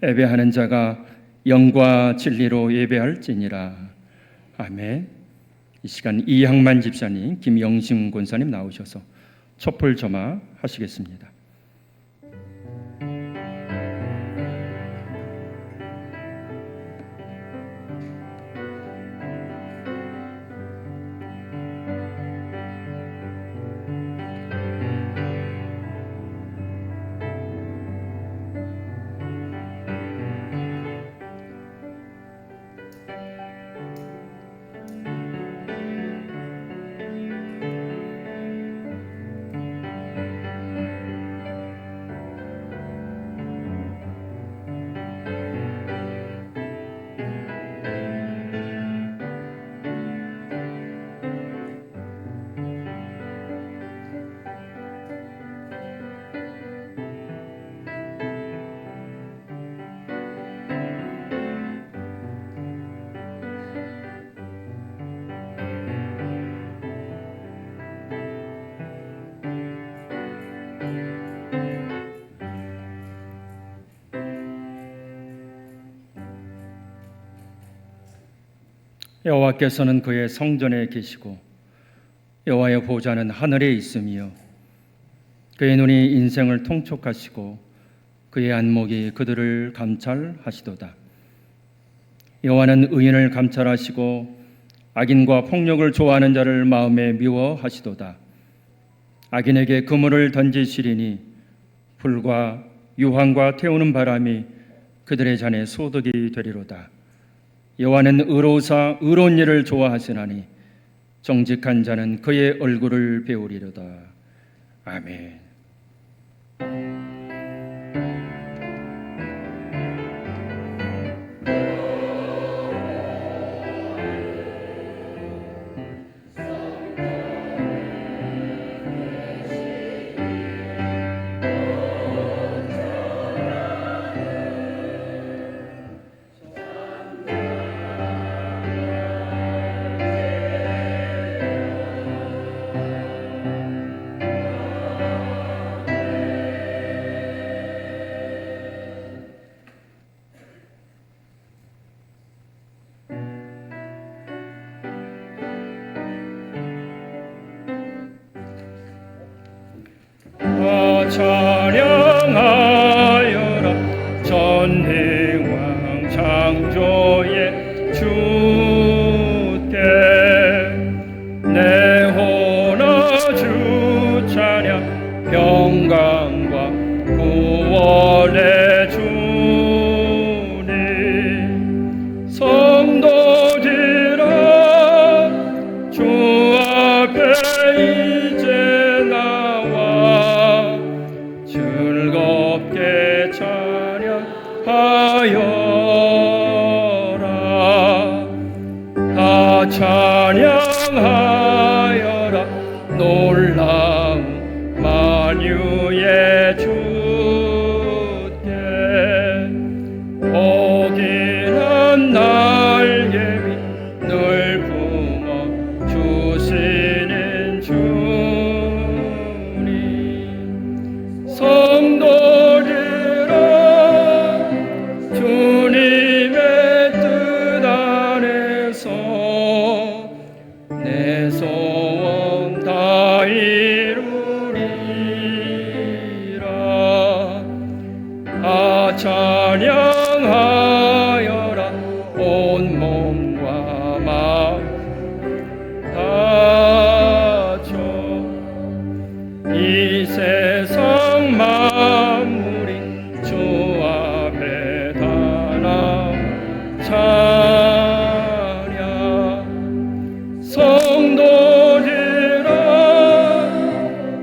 예배하는 자가 영과 진리로 예배할지니라. 아멘. 이 시간 이향만 집사님, 김영심 권사님 나오셔서 촛불 점화 하시겠습니다. 여호와께서는 그의 성전에 계시고 여호와의 보좌는 하늘에 있으며 그의 눈이 인생을 통촉하시고 그의 안목이 그들을 감찰하시도다. 여호와는 의인을 감찰하시고 악인과 폭력을 좋아하는 자를 마음에 미워하시도다. 악인에게 그물을 던지시리니 불과 유황과 태우는 바람이 그들의 잔에 소득이 되리로다. 여호와는 의로우사 의로운 일을 좋아하시나니 정직한 자는 그의 얼굴을 배우리로다. 아멘. 찬양하여라 전능왕 창조의 주께 내 혼아 주 찬양 평강과 구원의 주님 성도들아 주 앞에 이제 나와 즐겁게 찬양하여라. 다 찬양하여라. 놀라운 만유의 주께 오기는 날개 위 늘 품어 주시는 주님 성도들아 주님의 뜻 안에서 내 소원 다 이루리라. 아 찬양하여라. 온 몸과 마음 다져 이 세상 만물이 주 앞에 다 나와 찬양 성도들아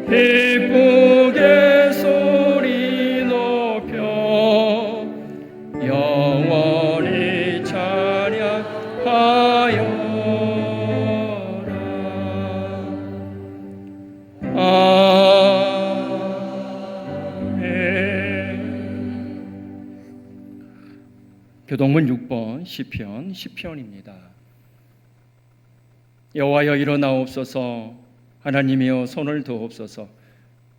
기쁘게 소리 높여 영원히 찬양하여라. 교동문 6번 시편입니다. 여호와여 일어나옵소서. 하나님이여 손을 드옵소서.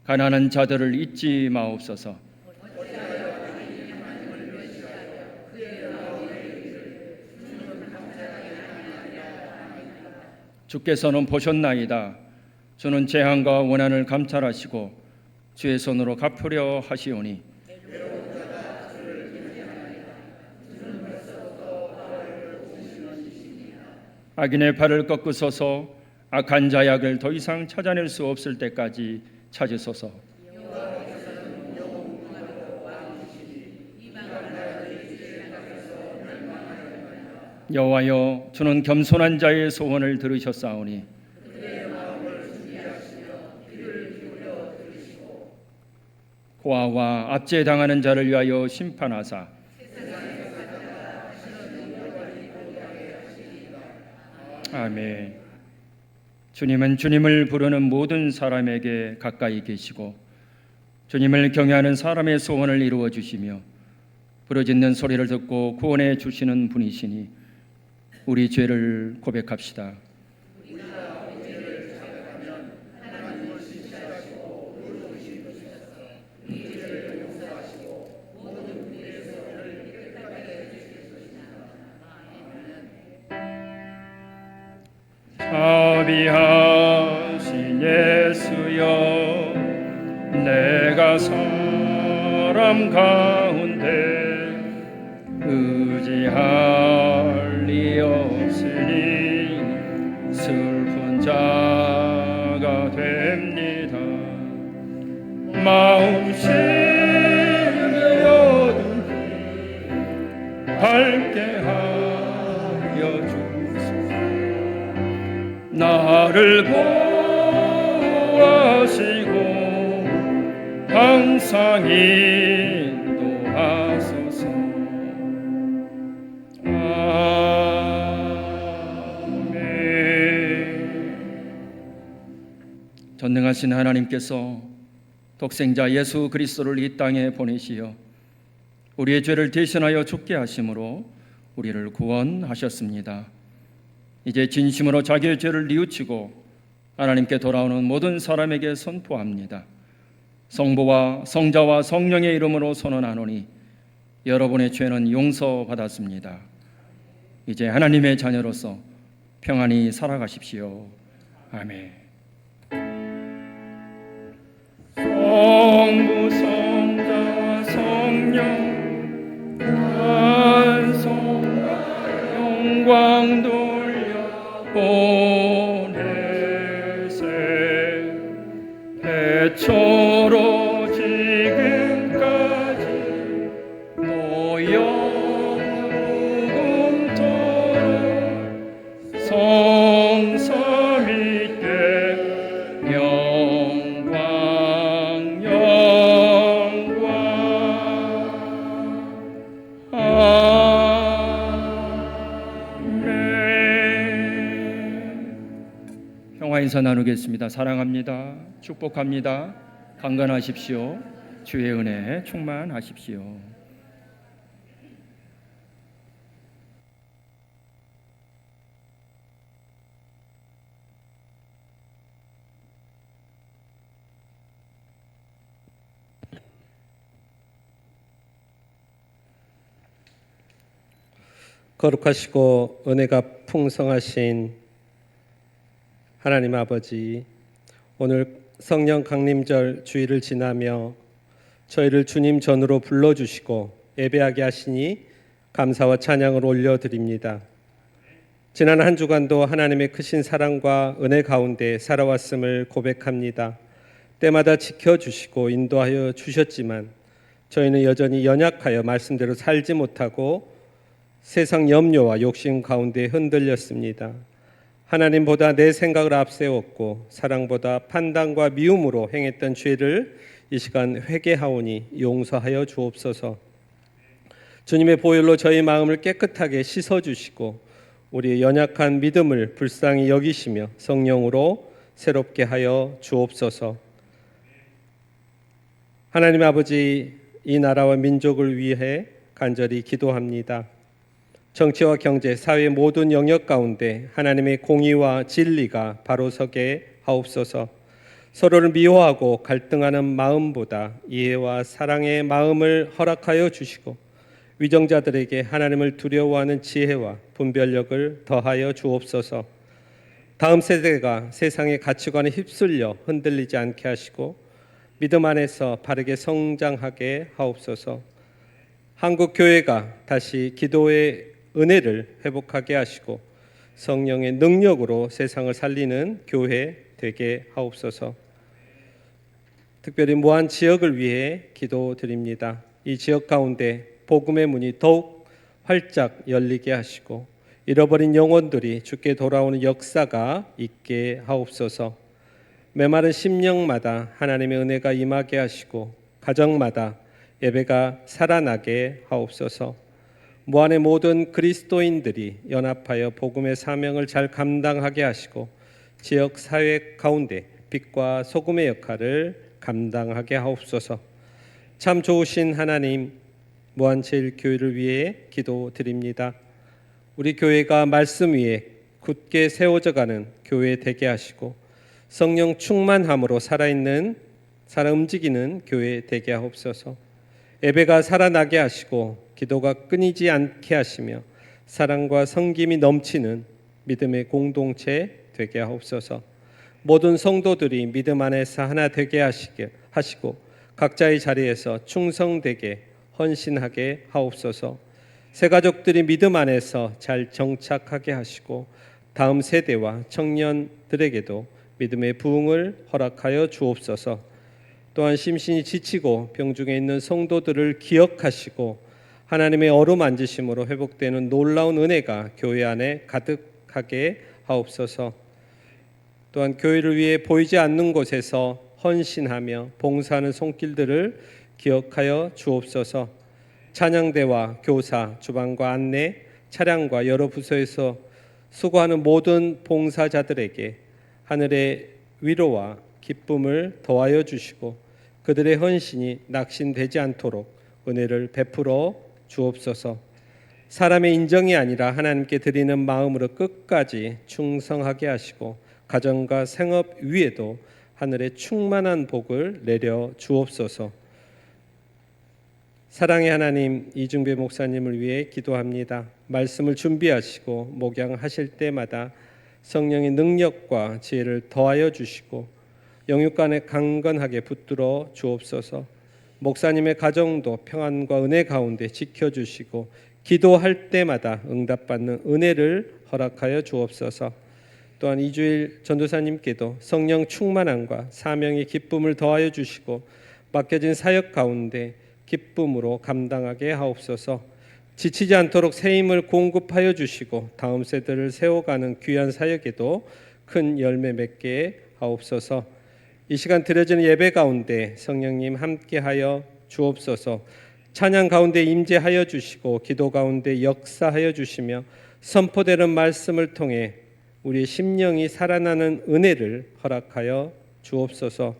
가난한 자들을 잊지 마옵소서. 주께서는 보셨나이다. 주는 재앙과 원한을 감찰하시고 주의 손으로 갚으려 하시오니 악인의 발을 꺾으소서. 악한 자약을 더 이상 찾아낼 수 없을 때까지 찾으소서. 여호와여, 주는 겸손한 자의 소원을 들으셨사오니 고아와 압제당하는 자를 위하여 심판하사 아멘. 주님은 주님을 부르는 모든 사람에게 가까이 계시고 주님을 경외하는 사람의 소원을 이루어 주시며 부르짖는 소리를 듣고 구원해 주시는 분이시니 우리 죄를 고백합시다. 자비하신 예수여, 내가 사람 가운데 의지할 리 없으니 슬픈 자가 됩니다. 마음 심히 어두운 밝게 하여 주소서. 나를 보호하시고 항상 인도하소서. 전능하신 하나님께서 독생자 예수 그리스도를 이 땅에 보내시어 우리의 죄를 대신하여 죽게 하심으로 우리를 구원하셨습니다. 이제 진심으로 자기의 죄를 뉘우치고 하나님께 돌아오는 모든 사람에게 선포합니다. 성부와 성자와 성령의 이름으로 선언하노니 여러분의 죄는 용서받았습니다. 이제 하나님의 자녀로서 평안히 살아가십시오. 아멘. 성부 성자와 성령 찬송과 영광 돌려 보내세. 태초로 지금까지 또 영원토록 성삼위께 영광 아멘. 평화 인사 나누겠습니다. 사랑합니다. 축복합니다. 강건하십시오. 주의 은혜에 충만하십시오. 거룩하시고 은혜가 풍성하신 하나님 아버지, 오늘 성령 강림절 주일을 지나며 저희를 주님 전으로 불러주시고 예배하게 하시니 감사와 찬양을 올려드립니다. 지난 한 주간도 하나님의 크신 사랑과 은혜 가운데 살아왔음을 고백합니다. 때마다 지켜주시고 인도하여 주셨지만 저희는 여전히 연약하여 말씀대로 살지 못하고 세상 염려와 욕심 가운데 흔들렸습니다. 하나님보다 내 생각을 앞세웠고 사랑보다 판단과 미움으로 행했던 죄를 이 시간 회개하오니 용서하여 주옵소서. 주님의 보혈로 저희 마음을 깨끗하게 씻어주시고 우리의 연약한 믿음을 불쌍히 여기시며 성령으로 새롭게 하여 주옵소서. 하나님 아버지, 이 나라와 민족을 위해 간절히 기도합니다. 정치와 경제, 사회의 모든 영역 가운데 하나님의 공의와 진리가 바로 서게 하옵소서. 서로를 미워하고 갈등하는 마음보다 이해와 사랑의 마음을 허락하여 주시고 위정자들에게 하나님을 두려워하는 지혜와 분별력을 더하여 주옵소서. 다음 세대가 세상의 가치관에 휩쓸려 흔들리지 않게 하시고 믿음 안에서 바르게 성장하게 하옵소서. 한국 교회가 다시 기도의 은혜를 회복하게 하시고 성령의 능력으로 세상을 살리는 교회 되게 하옵소서. 특별히 무한 지역을 위해 기도드립니다. 이 지역 가운데 복음의 문이 더욱 활짝 열리게 하시고 잃어버린 영혼들이 주께 돌아오는 역사가 있게 하옵소서. 메마른 심령마다 하나님의 은혜가 임하게 하시고 가정마다 예배가 살아나게 하옵소서. 무한의 모든 그리스도인들이 연합하여 복음의 사명을 잘 감당하게 하시고 지역 사회 가운데 빛과 소금의 역할을 감당하게 하옵소서. 참 좋으신 하나님, 무한제일교회를 위해 기도드립니다. 우리 교회가 말씀 위에 굳게 세워져 가는 교회 되게 하시고 성령 충만함으로 살아 움직이는 교회 되게 하옵소서. 예배가 살아나게 하시고 기도가 끊이지 않게 하시며 사랑과 섬김이 넘치는 믿음의 공동체 되게 하옵소서. 모든 성도들이 믿음 안에서 하나 되게 하시고 각자의 자리에서 충성되게 헌신하게 하옵소서. 새 가족들이 믿음 안에서 잘 정착하게 하시고 다음 세대와 청년들에게도 믿음의 부흥을 허락하여 주옵소서. 또한 심신이 지치고 병중에 있는 성도들을 기억하시고 하나님의 어루만지심으로 회복되는 놀라운 은혜가 교회 안에 가득하게 하옵소서. 또한 교회를 위해 보이지 않는 곳에서 헌신하며 봉사하는 손길들을 기억하여 주옵소서. 찬양대와 교사, 주방과 안내, 차량과 여러 부서에서 수고하는 모든 봉사자들에게 하늘의 위로와 기쁨을 더하여 주시고 그들의 헌신이 낙심되지 않도록 은혜를 베풀어 주옵소서. 사람의 인정이 아니라 하나님께 드리는 마음으로 끝까지 충성하게 하시고 가정과 생업 위에도 하늘의 충만한 복을 내려 주옵소서. 사랑의 하나님, 이중배 목사님을 위해 기도합니다. 말씀을 준비하시고 목양하실 때마다 성령의 능력과 지혜를 더하여 주시고 영육간에 강건하게 붙들어 주옵소서. 목사님의 가정도 평안과 은혜 가운데 지켜주시고 기도할 때마다 응답받는 은혜를 허락하여 주옵소서. 또한 이주일 전도사님께도 성령 충만함과 사명의 기쁨을 더하여 주시고 맡겨진 사역 가운데 기쁨으로 감당하게 하옵소서. 지치지 않도록 새 힘을 공급하여 주시고 다음 세대를 세워가는 귀한 사역에도 큰 열매 맺게 하옵소서. 이 시간 드려지는 예배 가운데 성령님 함께하여 주옵소서. 찬양 가운데 임재하여 주시고 기도 가운데 역사하여 주시며 선포되는 말씀을 통해 우리의 심령이 살아나는 은혜를 허락하여 주옵소서.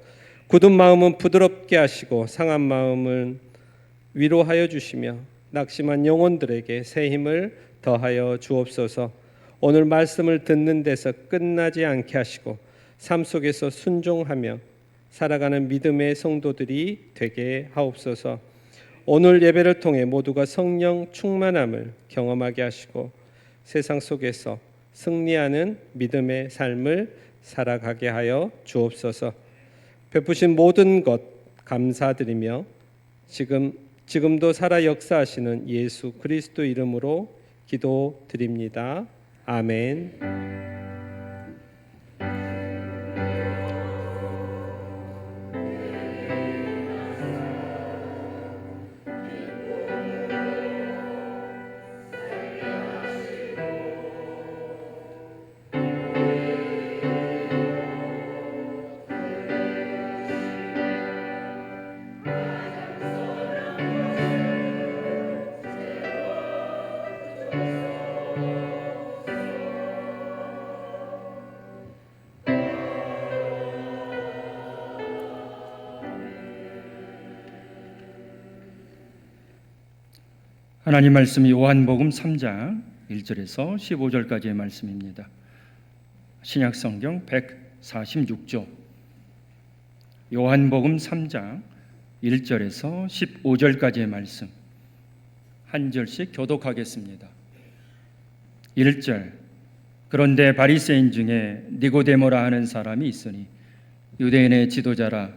굳은 마음은 부드럽게 하시고 상한 마음은 위로하여 주시며 낙심한 영혼들에게 새 힘을 더하여 주옵소서. 오늘 말씀을 듣는 데서 끝나지 않게 하시고 삶 속에서 순종하며 살아가는 믿음의 성도들이 되게 하옵소서. 오늘 예배를 통해 모두가 성령 충만함을 경험하게 하시고 세상 속에서 승리하는 믿음의 삶을 살아가게 하여 주옵소서. 베푸신 모든 것 감사드리며 지금도 살아 역사하시는 예수 그리스도 이름으로 기도드립니다. 아멘. 하나님 말씀이 요한복음 3장 1절에서 15절까지의 말씀입니다. 신약성경 146조 요한복음 3장 1절에서 15절까지의 말씀 한 절씩 교독하겠습니다. 1절 그런데 바리새인 중에 니고데모라 하는 사람이 있으니 유대인의 지도자라.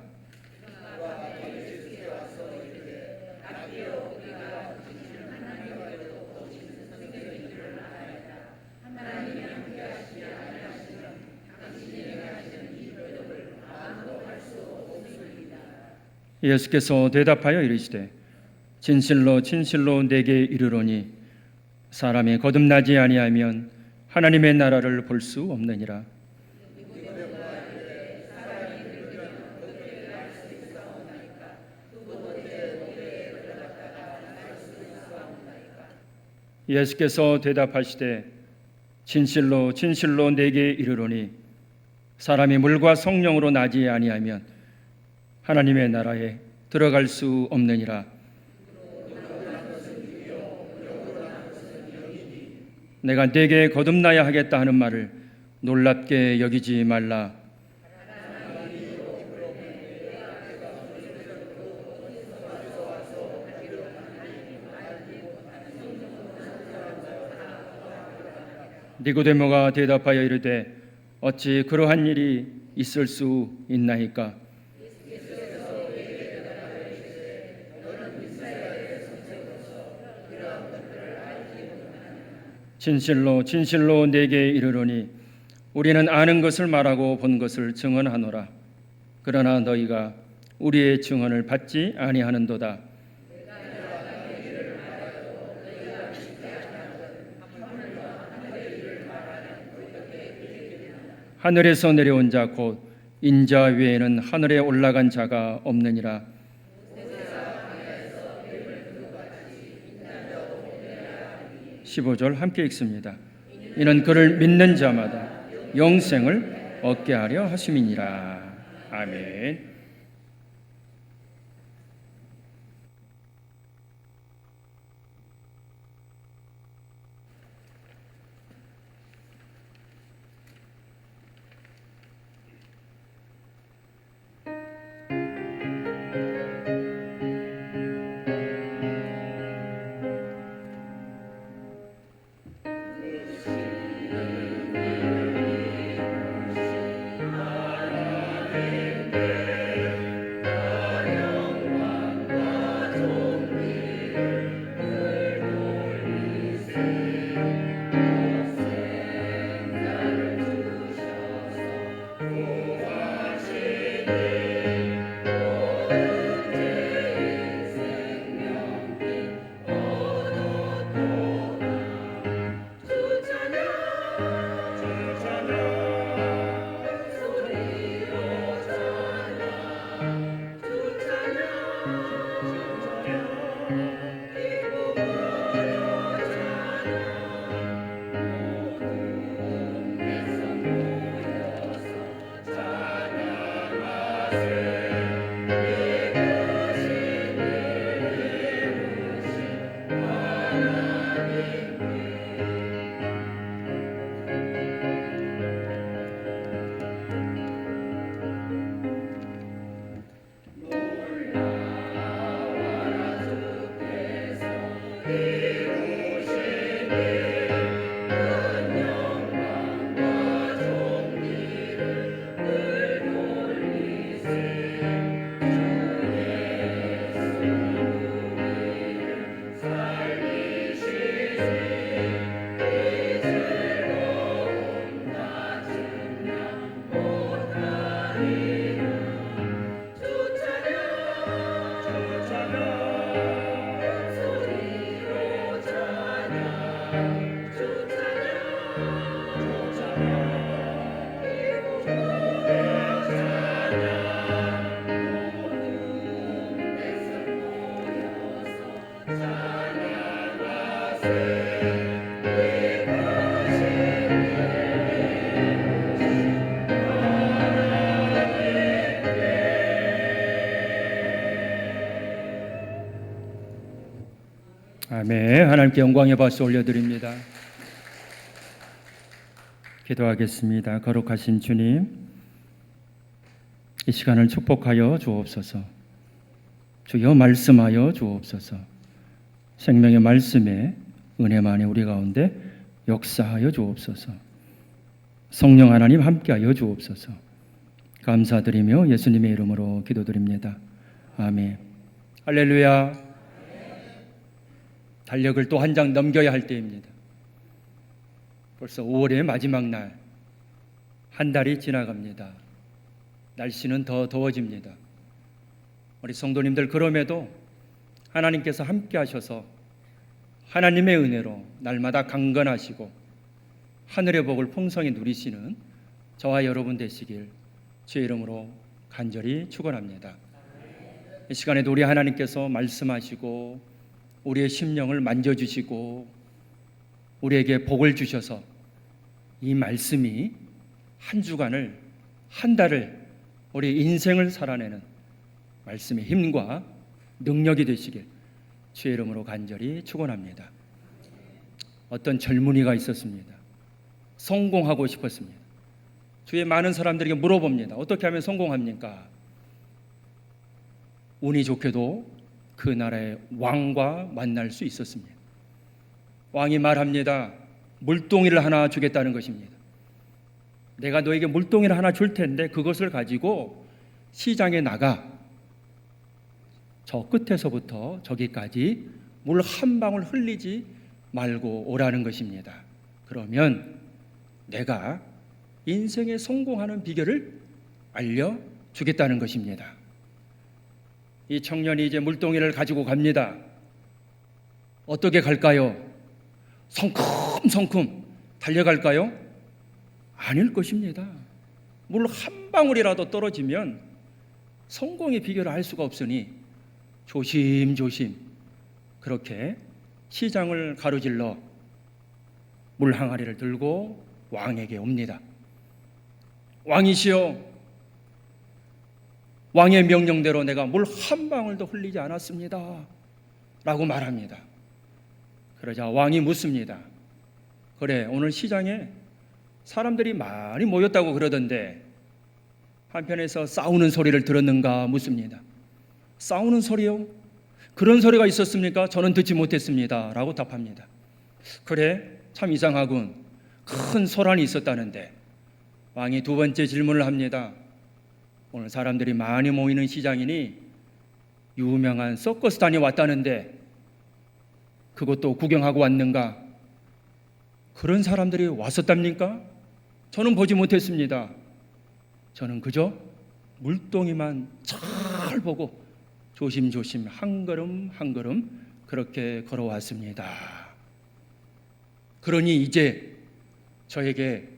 예수께서 대답하여 이르시되 진실로 진실로 내게 이르노니 사람이 거듭나지 아니하면 하나님의 나라를 볼 수 없느니라. 예수께서 대답하시되 진실로 진실로 내게 이르노니 사람이 물과 성령으로 나지 아니하면 하나님의 나라에 들어갈 수 없느니라. 내가 네게 거듭나야 하겠다 하는 말을 놀랍게 여기지 말라. 니고데모가 대답하여 이르되 어찌 그러한 일이 있을 수 있나이까? 진실로 진실로 내게 이르노니 우리는 아는 것을 말하고 본 것을 증언하노라. 그러나 너희가 우리의 증언을 받지 아니하는도다. 하늘에서 내려온 자 곧 인자 외에는 하늘에 올라간 자가 없느니라. (15절) 함께 읽습니다. 이는 그를 믿는 자마다 영생을 얻게 하려 하심이니라. 아멘. 아멘. 하나님께 영광의 박수 올려드립니다. 기도하겠습니다. 거룩하신 주님, 이 시간을 축복하여 주옵소서. 주여 말씀하여 주옵소서. 생명의 말씀에 은혜만이 우리 가운데 역사하여 주옵소서. 성령 하나님 함께하여 주옵소서. 감사드리며 예수님의 이름으로 기도드립니다. 아멘. 할렐루야. 달력을 또 한 장 넘겨야 할 때입니다. 벌써 5월의 마지막 날, 한 달이 지나갑니다. 날씨는 더 더워집니다. 우리 성도님들, 그럼에도 하나님께서 함께 하셔서 하나님의 은혜로 날마다 강건하시고 하늘의 복을 풍성히 누리시는 저와 여러분 되시길 주의 이름으로 간절히 축원합니다. 이 시간에도 우리 하나님께서 말씀하시고 우리의 심령을 만져주시고 우리에게 복을 주셔서 이 말씀이 한 주간을, 한 달을, 우리 인생을 살아내는 말씀의 힘과 능력이 되시길 주의 이름으로 간절히 축원합니다. 어떤 젊은이가 있었습니다. 성공하고 싶었습니다. 주위에 많은 사람들에게 물어봅니다. 어떻게 하면 성공합니까? 운이 좋게도 그 나라의 왕과 만날 수 있었습니다. 왕이 말합니다. 물동이를 하나 주겠다는 것입니다. 내가 너에게 물동이를 하나 줄 텐데 그것을 가지고 시장에 나가 저 끝에서부터 저기까지 물 한 방울 흘리지 말고 오라는 것입니다. 그러면 내가 인생에 성공하는 비결을 알려주겠다는 것입니다. 이 청년이 이제 물동이를 가지고 갑니다. 어떻게 갈까요? 성큼성큼 달려갈까요? 아닐 것입니다. 물 한 방울이라도 떨어지면 성공의 비결을 알 수가 없으니 조심조심 그렇게 시장을 가로질러 물 항아리를 들고 왕에게 옵니다. 왕이시여, 왕의 명령대로 내가 물 한 방울도 흘리지 않았습니다 라고 말합니다. 그러자 왕이 묻습니다. 그래, 오늘 시장에 사람들이 많이 모였다고 그러던데 한편에서 싸우는 소리를 들었는가 묻습니다. 싸우는 소리요? 그런 소리가 있었습니까? 저는 듣지 못했습니다 라고 답합니다. 그래, 참 이상하군. 큰 소란이 있었다는데. 왕이 두 번째 질문을 합니다. 오늘 사람들이 많이 모이는 시장이니 유명한 서커스단이 왔다는데 그것도 구경하고 왔는가? 그런 사람들이 왔었답니까? 저는 보지 못했습니다. 저는 그저 물동이만 잘 보고 조심조심 한 걸음 한 걸음 그렇게 걸어왔습니다. 그러니 이제 저에게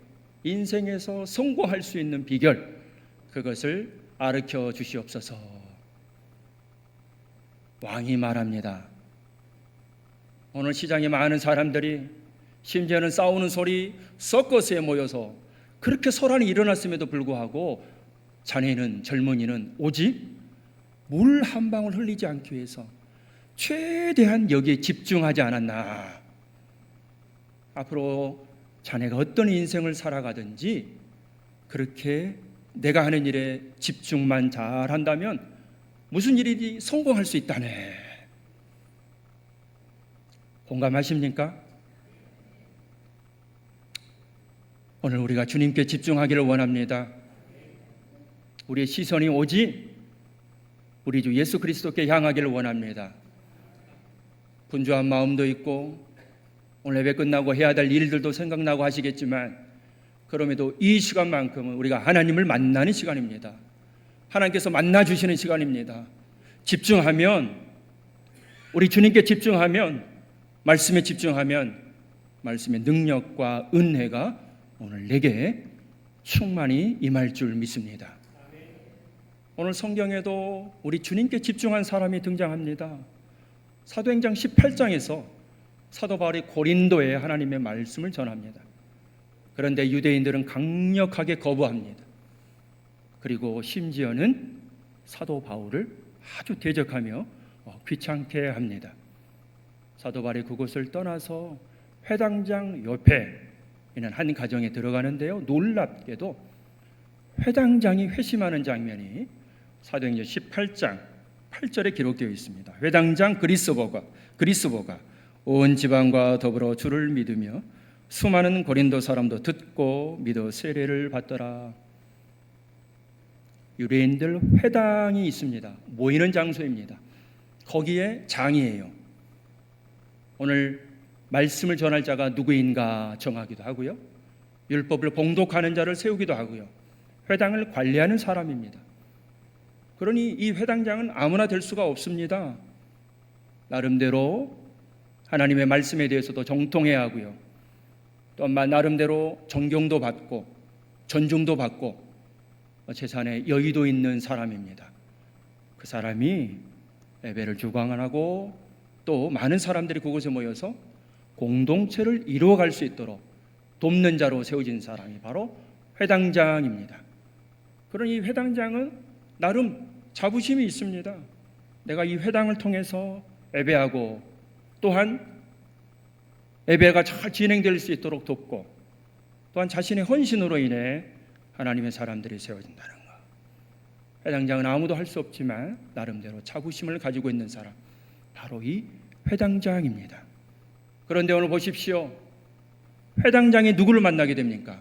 인생에서 성공할 수 있는 비결, 그것을 가르쳐 주시옵소서. 왕이 말합니다. 오늘 시장에 많은 사람들이, 심지어는 싸우는 소리, 서커스에 모여서 그렇게 소란이 일어났음에도 불구하고 자네는, 젊은이는 오직 물 한 방울 흘리지 않기 위해서 최대한 여기에 집중하지 않았나. 앞으로 자네가 어떤 인생을 살아가든지 그렇게 내가 하는 일에 집중만 잘한다면 무슨 일이든 성공할 수 있다네. 공감하십니까? 오늘 우리가 주님께 집중하기를 원합니다. 우리의 시선이 오직 우리 주 예수 그리스도께 향하기를 원합니다. 분주한 마음도 있고 오늘 예배 끝나고 해야 될 일들도 생각나고 하시겠지만, 그럼에도 이 시간만큼은 우리가 하나님을 만나는 시간입니다. 하나님께서 만나주시는 시간입니다. 집중하면, 우리 주님께 집중하면, 말씀에 집중하면 말씀의 능력과 은혜가 오늘 내게 충만히 임할 줄 믿습니다. 오늘 성경에도 우리 주님께 집중한 사람이 등장합니다. 사도행전 18장에서 사도 바울이 고린도에 하나님의 말씀을 전합니다. 그런데 유대인들은 강력하게 거부합니다. 그리고 심지어는 사도 바울을 아주 대적하며 귀찮게 합니다. 사도 바울이 그곳을 떠나서 회당장 옆에 있는 한 가정에 들어가는데요, 놀랍게도 회당장이 회심하는 장면이 사도행전 18장 8절에 기록되어 있습니다. 회당장 그리스보가 온 지방과 더불어 주를 믿으며 수많은 고린도 사람도 듣고 믿어 세례를 받더라. 유대인들 회당이 있습니다. 모이는 장소입니다. 거기에 장이에요. 오늘 말씀을 전할 자가 누구인가 정하기도 하고요. 율법을 봉독하는 자를 세우기도 하고요. 회당을 관리하는 사람입니다. 그러니 이 회당장은 아무나 될 수가 없습니다. 나름대로 하나님의 말씀에 대해서도 정통해야 하고요. 또 나름대로 존경도 받고 존중도 받고 재산에 여의도 있는 사람입니다. 그 사람이 예배를 주관하고 또 많은 사람들이 그곳에 모여서 공동체를 이루어갈 수 있도록 돕는 자로 세워진 사람이 바로 회당장입니다. 그러니 회당장은 나름 자부심이 있습니다. 내가 이 회당을 통해서 예배하고 또한 예배가 잘 진행될 수 있도록 돕고 또한 자신의 헌신으로 인해 하나님의 사람들이 세워진다는 것. 회당장은 아무도 할 수 없지만 나름대로 자부심을 가지고 있는 사람, 바로 이 회당장입니다. 그런데 오늘 보십시오. 회당장이 누구를 만나게 됩니까?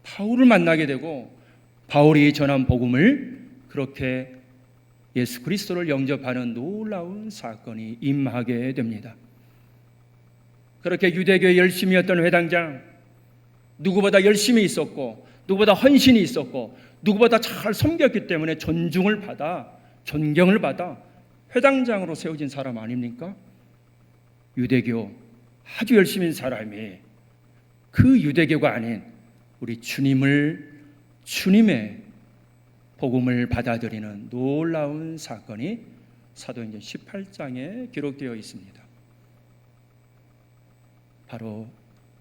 바울을 만나게 되고 바울이 전한 복음을 그렇게 예수 그리스도를 영접하는 놀라운 사건이 임하게 됩니다. 그렇게 유대교에 열심히 했던 회당장, 누구보다 열심히 있었고 누구보다 헌신이 있었고 누구보다 잘 섬겼기 때문에 존중을 받아 존경을 받아 회당장으로 세워진 사람 아닙니까? 유대교 아주 열심히 한 사람이 그 유대교가 아닌 우리 주님의 복음을 받아들이는 놀라운 사건이 사도행전 18장에 기록되어 있습니다. 바로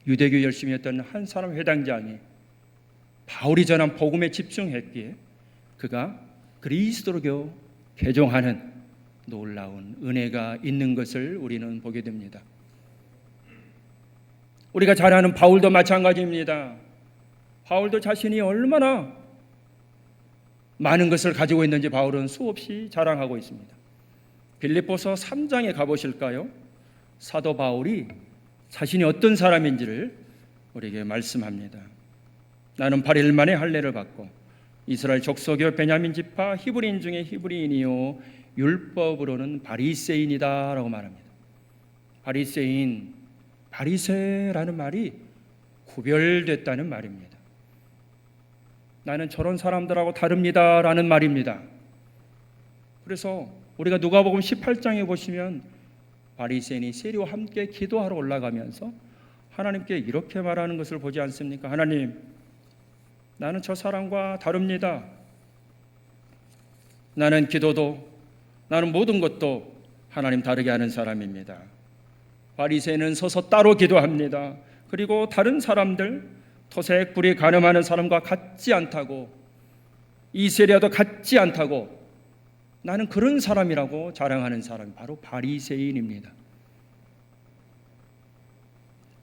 유대교 열심히 했던 한 사람 회당장이 바울이 전한 복음에 집중했기에 그가 그리스도교 개종하는 놀라운 은혜가 있는 것을 우리는 보게 됩니다. 우리가 잘 아는 바울도 마찬가지입니다. 바울도 자신이 얼마나 많은 것을 가지고 있는지 바울은 수없이 자랑하고 있습니다. 빌립보서 3장에 가보실까요? 사도 바울이 자신이 어떤 사람인지를 우리에게 말씀합니다. 나는 8일 만에 할례를 받고 이스라엘 족속의 베냐민 지파 히브리인 중에 히브리인이요 율법으로는 바리새인이다 라고 말합니다. 바리새인, 바리새라는 말이 구별됐다는 말입니다. 나는 저런 사람들하고 다릅니다 라는 말입니다. 그래서 우리가 누가복음 18장에 보시면 바리새인이 세리와 함께 기도하러 올라가면서 하나님께 이렇게 말하는 것을 보지 않습니까? 하나님, 나는 저 사람과 다릅니다. 나는 기도도 나는 모든 것도 하나님 다르게 하는 사람입니다. 바리새인은 서서 따로 기도합니다. 그리고 다른 사람들 토색 불이 가늠하는 사람과 같지 않다고, 이세리와도 같지 않다고 나는 그런 사람이라고 자랑하는 사람이 바로 바리새인입니다.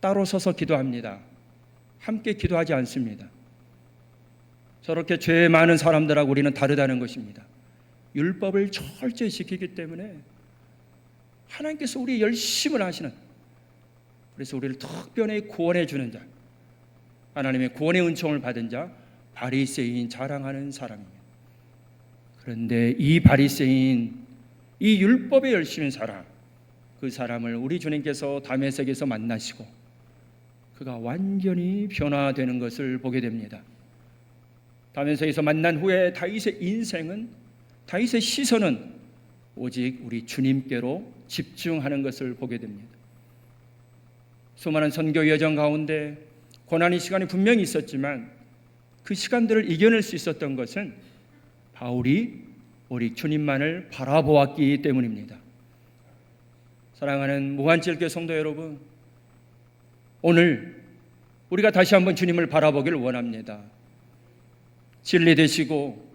따로 서서 기도합니다. 함께 기도하지 않습니다. 저렇게 죄 많은 사람들하고 우리는 다르다는 것입니다. 율법을 철저히 지키기 때문에 하나님께서 우리의 열심을 하시는, 그래서 우리를 특별히 구원해 주는 자, 하나님의 구원의 은총을 받은 자, 바리새인 자랑하는 사람입니다. 그런데 이 바리새인, 이 율법에 열심인 사람, 그 사람을 우리 주님께서 다메섹에서 만나시고 그가 완전히 변화되는 것을 보게 됩니다. 다메섹에서 만난 후에 다윗의 인생은, 다윗의 시선은 오직 우리 주님께로 집중하는 것을 보게 됩니다. 수많은 선교 여정 가운데 고난의 시간이 분명히 있었지만 그 시간들을 이겨낼 수 있었던 것은 바울이 우리 주님만을 바라보았기 때문입니다. 사랑하는 무한질교 성도 여러분, 오늘 우리가 다시 한번 주님을 바라보기를 원합니다. 진리 되시고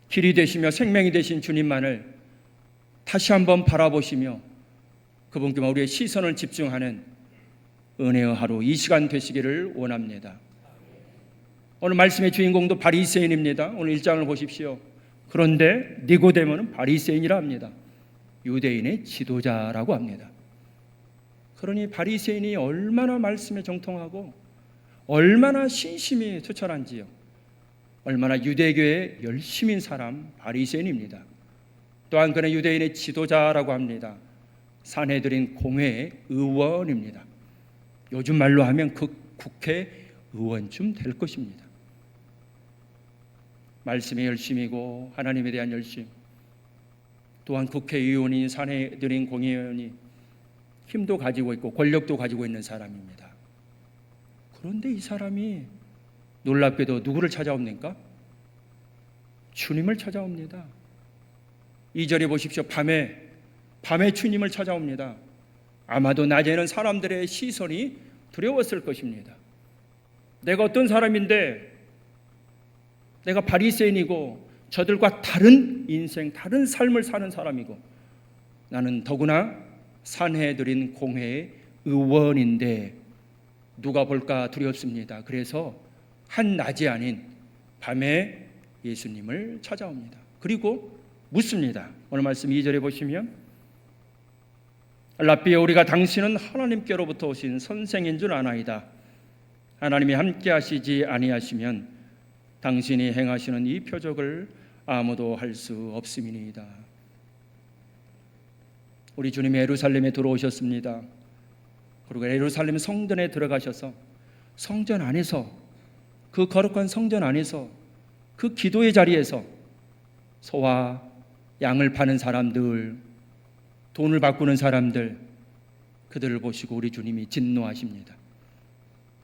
길이 되시며 생명이 되신 주님만을 다시 한번 바라보시며 그분께만 우리의 시선을 집중하는 은혜의 하루, 이 시간 되시기를 원합니다. 오늘 말씀의 주인공도 바리새인입니다. 오늘 1장을 보십시오. 그런데 니고데모는 바리새인이라 합니다. 유대인의 지도자라고 합니다. 그러니 바리새인이 얼마나 말씀에 정통하고 얼마나 신심이 투철한지요. 얼마나 유대교에 열심인 사람 바리새인입니다. 또한 그는 유대인의 지도자라고 합니다. 산헤드린 공회의 의원입니다. 요즘 말로 하면 그 국회의원쯤 될 것입니다. 말씀에 열심이고 하나님에 대한 열심, 또한 국회의원이 산헤드린 공회의원이 힘도 가지고 있고 권력도 가지고 있는 사람입니다. 그런데 이 사람이 놀랍게도 누구를 찾아옵니까? 주님을 찾아옵니다. 2절에 보십시오. 밤에 주님을 찾아옵니다. 아마도 낮에는 사람들의 시선이 두려웠을 것입니다. 내가 어떤 사람인데, 내가 바리새인이고 저들과 다른 인생, 다른 삶을 사는 사람이고, 나는 더구나 산헤드린 공회의 의원인데 누가 볼까 두렵습니다. 그래서 한낮이 아닌 밤에 예수님을 찾아옵니다. 그리고 묻습니다. 오늘 말씀 2절에 보시면, 랍비여, 우리가 당신은 하나님께로부터 오신 선생인 줄 아나이다. 하나님이 함께 하시지 아니하시면 당신이 행하시는 이 표적을 아무도 할 수 없음이니이다. 우리 주님이 예루살렘에 들어오셨습니다. 그리고 예루살렘 성전에 들어가셔서 성전 안에서, 그 거룩한 성전 안에서, 그 기도의 자리에서 소와 양을 파는 사람들, 돈을 바꾸는 사람들, 그들을 보시고 우리 주님이 진노하십니다.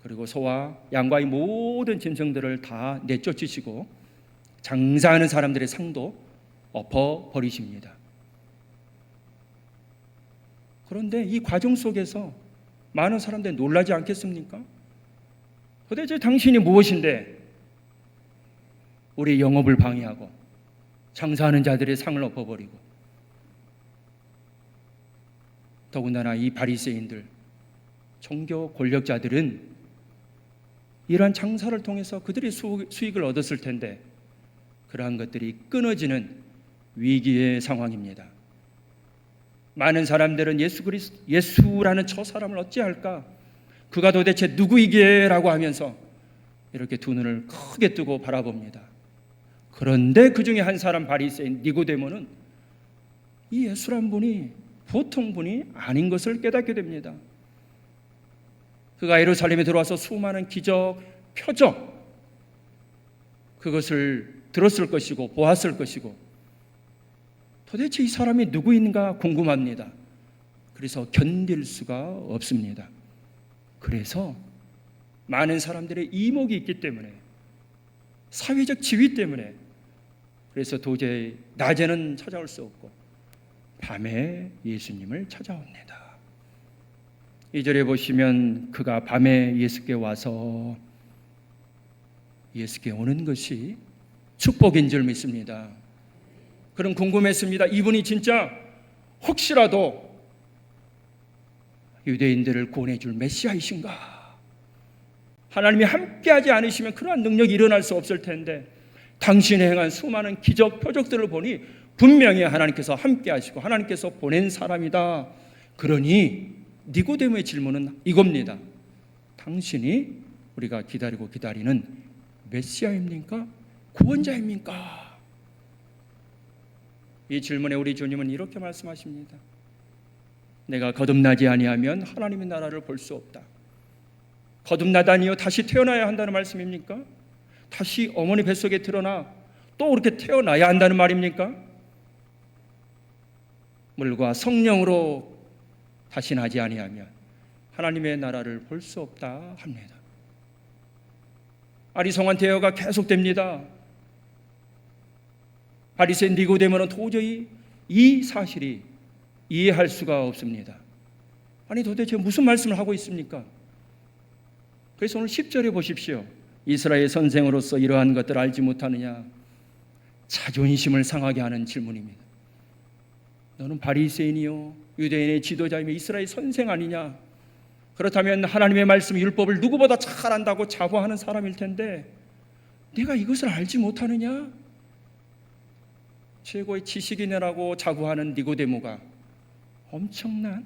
그리고 소와 양과의 모든 짐승들을 다 내쫓으시고 장사하는 사람들의 상도 엎어버리십니다. 그런데 이 과정 속에서 많은 사람들이 놀라지 않겠습니까? 도대체 당신이 무엇인데 우리 영업을 방해하고 장사하는 자들의 상을 엎어버리고, 더군다나 이 바리새인들, 종교 권력자들은 이러한 장사를 통해서 그들이 수익을 얻었을 텐데 그러한 것들이 끊어지는 위기의 상황입니다. 많은 사람들은 예수라는 저 사람을 어찌할까? 그가 도대체 누구이기에? 라고 하면서 이렇게 두 눈을 크게 뜨고 바라봅니다. 그런데 그 중에 한 사람, 바리새인 니고데모는 이 예수란 분이 보통 분이 아닌 것을 깨닫게 됩니다. 그가 예루살렘에 들어와서 수많은 기적, 표적, 그것을 들었을 것이고 보았을 것이고, 도대체 이 사람이 누구인가 궁금합니다. 그래서 견딜 수가 없습니다. 그래서 많은 사람들의 이목이 있기 때문에, 사회적 지위 때문에, 그래서 도저히 낮에는 찾아올 수 없고 밤에 예수님을 찾아옵니다. 2절에 보시면 그가 밤에 예수께 와서, 예수께 오는 것이 축복인 줄 믿습니다. 그럼 궁금했습니다. 이분이 진짜 혹시라도 유대인들을 구원해 줄 메시아이신가? 하나님이 함께하지 않으시면 그러한 능력이 일어날 수 없을 텐데 당신이 행한 수많은 기적 표적들을 보니 분명히 하나님께서 함께하시고 하나님께서 보낸 사람이다. 그러니 니고데모의 질문은 이겁니다. 당신이 우리가 기다리고 기다리는 메시아입니까? 구원자입니까? 이 질문에 우리 주님은 이렇게 말씀하십니다. 내가 거듭나지 아니하면 하나님의 나라를 볼 수 없다. 거듭나다니요, 다시 태어나야 한다는 말씀입니까? 다시 어머니 뱃속에 드러나 또 그렇게 태어나야 한다는 말입니까? 물과 성령으로 다시 나지 아니하면 하나님의 나라를 볼 수 없다 합니다. 아리송한 대화가 계속됩니다. 바리새인 니고데모는 도저히 이 사실이 이해할 수가 없습니다. 아니 도대체 무슨 말씀을 하고 있습니까? 그래서 오늘 10절에 보십시오. 이스라엘 선생으로서 이러한 것들을 알지 못하느냐? 자존심을 상하게 하는 질문입니다. 너는 바리새인이요 유대인의 지도자이며 이스라엘 선생 아니냐? 그렇다면 하나님의 말씀 율법을 누구보다 잘 안다고 자부하는 사람일 텐데 네가 이것을 알지 못하느냐? 최고의 지식인이라고 자부하는 니고데모가 엄청난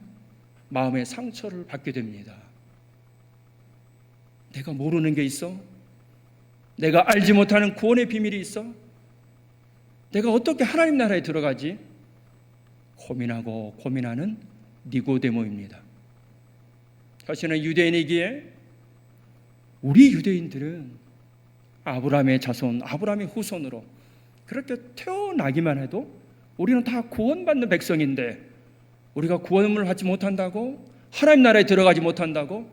마음의 상처를 받게 됩니다. 내가 모르는 게 있어? 내가 알지 못하는 구원의 비밀이 있어? 내가 어떻게 하나님 나라에 들어가지? 고민하고 고민하는 니고데모입니다. 자신은 유대인이기에 우리 유대인들은 아브라함의 자손, 아브라함의 후손으로 그렇게 태어나기만 해도 우리는 다 구원받는 백성인데 우리가 구원을 받지 못한다고, 하나님 나라에 들어가지 못한다고